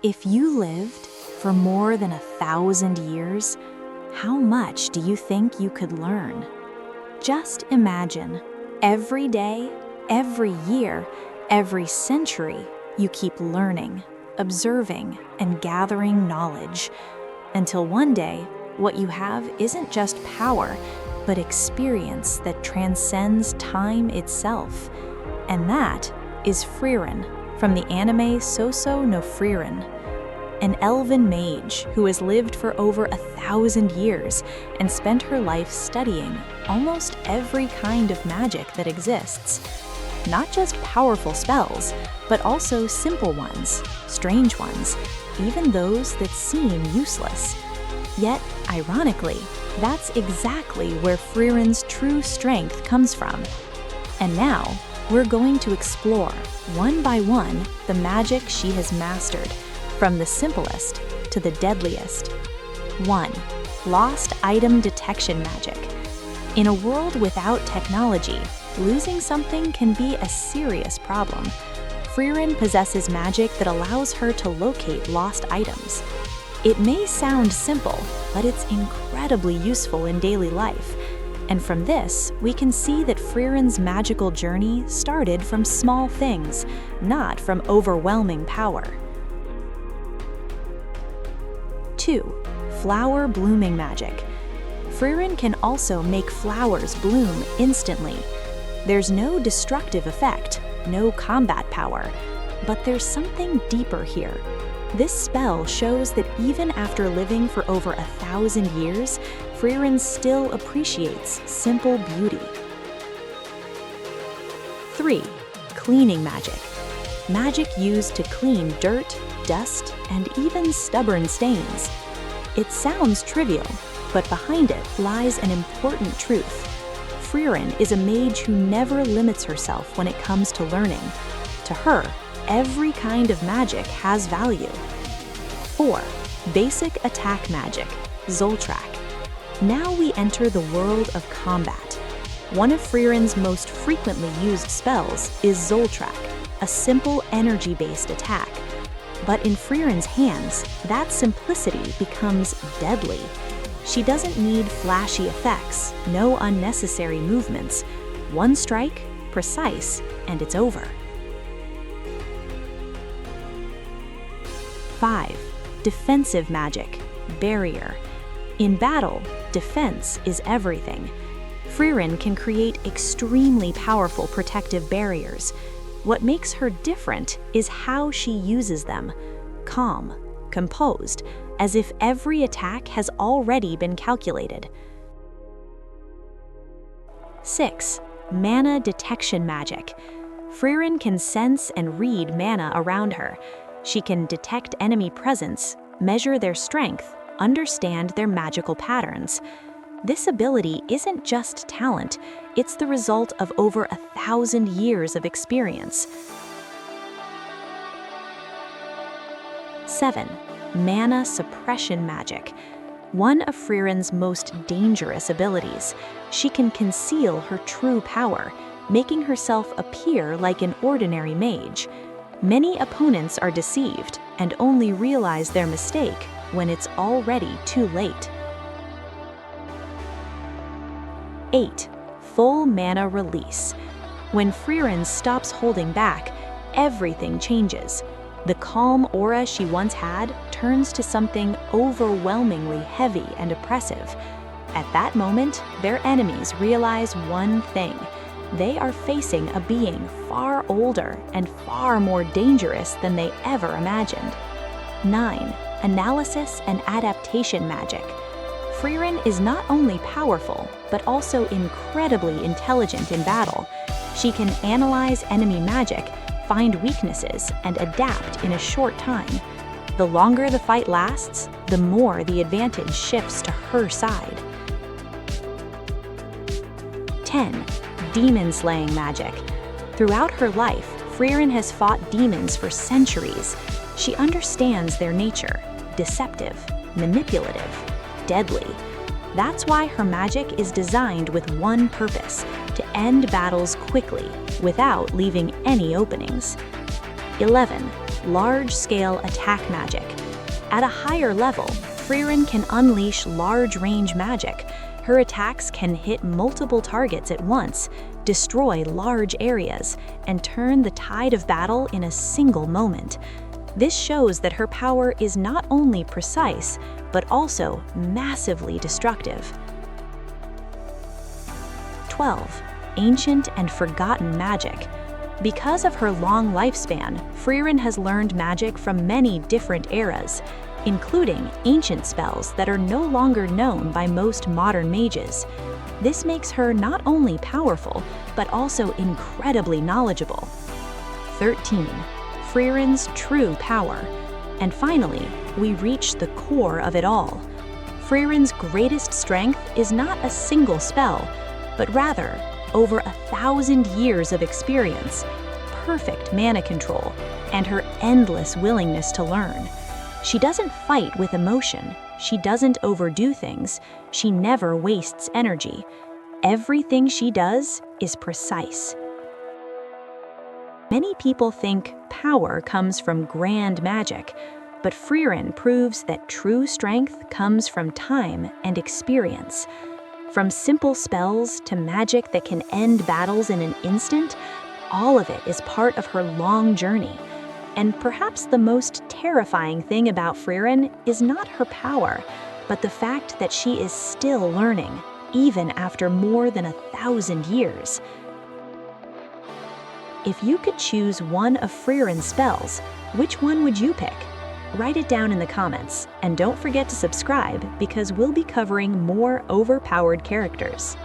If you lived for more than 1,000 years, how much do you think you could learn? Just imagine, every day, every year, every century, you keep learning, observing, and gathering knowledge, until one day, what you have isn't just power, but experience that transcends time itself. And that is Frieren, from the anime Sousou no Frieren, an elven mage who has lived for over 1,000 years and spent her life studying almost every kind of magic that exists. Not just powerful spells, but also simple ones, strange ones, even those that seem useless. Yet, ironically, that's exactly where Frieren's true strength comes from. And now, we're going to explore, one by one, the magic she has mastered, from the simplest to the deadliest. 1. Lost item detection magic. In a world without technology, losing something can be a serious problem. Frieren possesses magic that allows her to locate lost items. It may sound simple, but it's incredibly useful in daily life. And from this, we can see that Frieren's magical journey started from small things, not from overwhelming power. 2. Flower blooming magic. Frieren can also make flowers bloom instantly. There's no destructive effect, no combat power, but there's something deeper here. This spell shows that even after living for over 1,000 years, Frieren still appreciates simple beauty. 3. Cleaning magic. Magic used to clean dirt, dust, and even stubborn stains. It sounds trivial, but behind it lies an important truth. Frieren is a mage who never limits herself when it comes to learning. To her, every kind of magic has value. 4. Basic attack magic, Zoltrak. Now we enter the world of combat. One of Frieren's most frequently used spells is Zoltrak, a simple energy-based attack. But in Frieren's hands, that simplicity becomes deadly. She doesn't need flashy effects, no unnecessary movements. One strike, precise, and it's over. 5. Defensive magic, barrier. In battle, defense is everything. Frieren can create extremely powerful protective barriers. What makes her different is how she uses them. Calm, composed, as if every attack has already been calculated. 6. Mana detection magic. Frieren can sense and read mana around her. She can detect enemy presence, measure their strength, understand their magical patterns. This ability isn't just talent, it's the result of over 1,000 years of experience. 7. Mana suppression magic. One of Frieren's most dangerous abilities. She can conceal her true power, making herself appear like an ordinary mage. Many opponents are deceived and only realize their mistake when it's already too late. 8. Full mana release. When Frieren stops holding back, everything changes. The calm aura she once had turns to something overwhelmingly heavy and oppressive. At that moment, their enemies realize one thing. They are facing a being far older and far more dangerous than they ever imagined. 9. Analysis and adaptation magic. Frieren is not only powerful, but also incredibly intelligent in battle. She can analyze enemy magic, find weaknesses, and adapt in a short time. The longer the fight lasts, the more the advantage shifts to her side. 10. Demon-slaying magic. Throughout her life, Frieren has fought demons for centuries. She understands their nature: deceptive, manipulative, deadly. That's why her magic is designed with one purpose: to end battles quickly, without leaving any openings. 11. Large-scale attack magic. At a higher level, Frieren can unleash large-range magic. Her attacks can hit multiple targets at once, destroy large areas, and turn the tide of battle in a single moment. This shows that her power is not only precise, but also massively destructive. 12. Ancient and forgotten magic. Because of her long lifespan, Frieren has learned magic from many different eras, including ancient spells that are no longer known by most modern mages. This makes her not only powerful, but also incredibly knowledgeable. 13. Frieren's true power. And finally, we reach the core of it all. Frieren's greatest strength is not a single spell, but rather over 1,000 years of experience, perfect mana control, and her endless willingness to learn. She doesn't fight with emotion, she doesn't overdo things, she never wastes energy. Everything she does is precise. Many people think power comes from grand magic, but Frieren proves that true strength comes from time and experience. From simple spells to magic that can end battles in an instant, all of it is part of her long journey. And perhaps the most terrifying thing about Frieren is not her power, but the fact that she is still learning, even after more than 1,000 years. If you could choose one of Frieren's spells, which one would you pick? Write it down in the comments, and don't forget to subscribe because we'll be covering more overpowered characters.